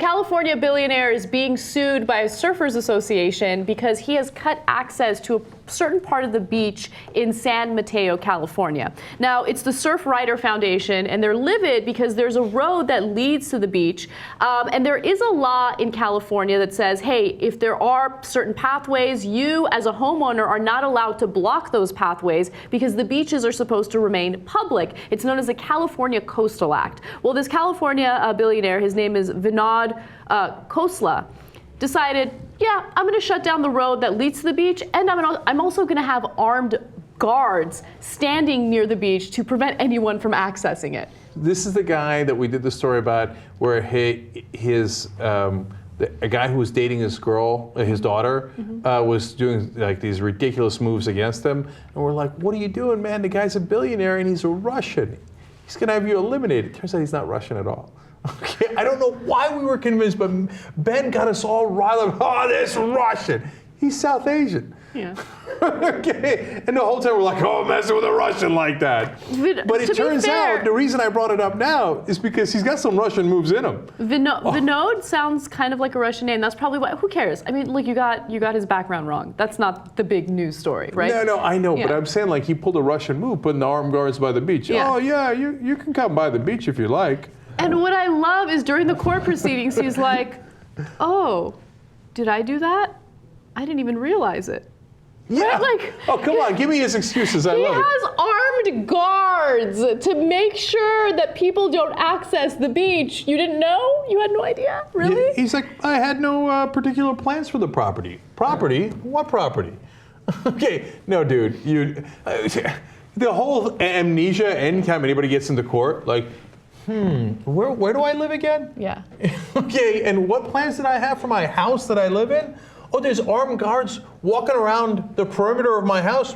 California billionaire is being sued by a surfers association because he has cut access to a certain part of the beach in San Mateo, California. Now, it's the Surf Rider Foundation, and they're livid because there's a road that leads to the beach, and there is a law in California that says, hey, if there are certain pathways, you as a homeowner are not allowed to block those pathways because the beaches are supposed to remain public. It's known as the California Coastal Act. Well, this California billionaire, his name is Vinod Khosla, decided, yeah, I'm going to shut down the road that leads to the beach, and I'm also going to have armed guards standing near the beach to prevent anyone from accessing it. This is the guy that we did the story about where a guy who was dating his girl, his daughter, was doing like these ridiculous moves against him. And we're like, what are you doing, man? The guy's a billionaire and he's a Russian. He's going to have you eliminated. Turns out he's not Russian at all. Okay, I don't know why we were convinced, but Ben got us all riled up. Oh, this Russian. He's South Asian. Yeah. Okay, and the whole time we're like, oh, messing with a Russian like that. But it turns out the reason I brought it up now is because he's got some Russian moves in him. Vinod sounds kind of like a Russian name. That's probably why. Who cares? I mean, look, you got his background wrong. That's not the big news story, right? No, I know, yeah. But I'm saying like he pulled a Russian move, putting the armed guards by the beach. Yeah. Oh yeah, you can come by the beach if you like. And what I love is during the court proceedings, he's like, oh, did I do that? I didn't even realize it. Yeah. Right? Like, oh, come on, give me his excuses. I love it. He has armed guards to make sure that people don't access the beach. You didn't know? You had no idea? Really? Yeah, he's like, I had no particular plans for the property. Property? What property? Okay, no, dude, the whole amnesia anytime anybody gets into court, like, where do I live again? Yeah. Okay, and what plans did I have for my house that I live in? Oh, there's armed guards walking around the perimeter of my house.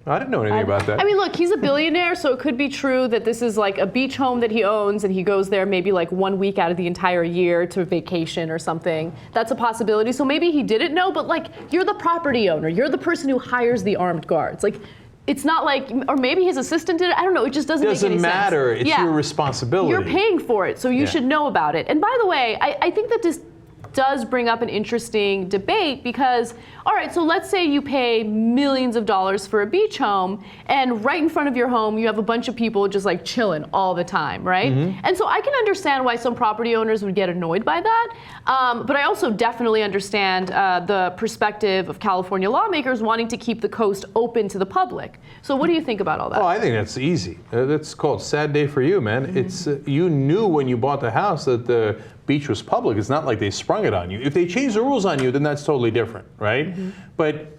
I didn't know anything about that. I mean, look, he's a billionaire, so it could be true that this is like a beach home that he owns and he goes there maybe like 1 week out of the entire year to vacation or something. That's a possibility. So maybe he didn't know, but like, you're the property owner. You're the person who hires the armed guards. Like, it's not like, or maybe his assistant did it. I don't know. It just doesn't make any sense. Doesn't matter. It's your responsibility. You're paying for it, so you should know about it. And by the way, I think that this does bring up an interesting debate because, all right, so let's say you pay millions of dollars for a beach home and right in front of your home you have a bunch of people just like chilling all the time, right? And so I can understand why some property owners would get annoyed by that, but I also definitely understand the perspective of California lawmakers wanting to keep the coast open to the public. So what do you think about all that? Oh, I think that's easy. That's called sad day for you, man. It's you knew when you bought the house that the beach was public. It's not like they sprung it on you. If they change the rules on you, then that's totally different, right? But,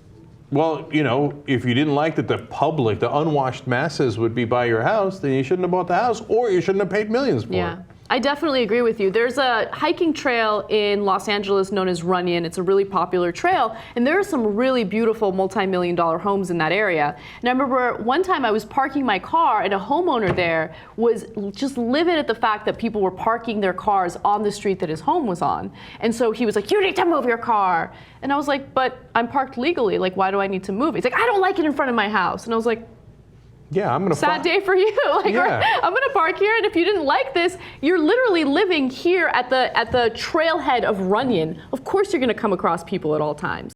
well, you know, if you didn't like that the public, the unwashed masses would be by your house, then you shouldn't have bought the house or you shouldn't have paid millions for it. I definitely agree with you. There's a hiking trail in Los Angeles known as Runyon. It's a really popular trail, and there are some really beautiful multi-million-dollar homes in that area. And I remember one time I was parking my car, and a homeowner there was just livid at the fact that people were parking their cars on the street that his home was on. And so he was like, you need to move your car. And I was like, but I'm parked legally. Like, why do I need to move? He's like, I don't like it in front of my house. And I was like, yeah, I'm gonna. Sad day for you. Like, I'm gonna park here, and if you didn't like this, you're literally living here at the trailhead of Runyon. Of course, you're gonna come across people at all times.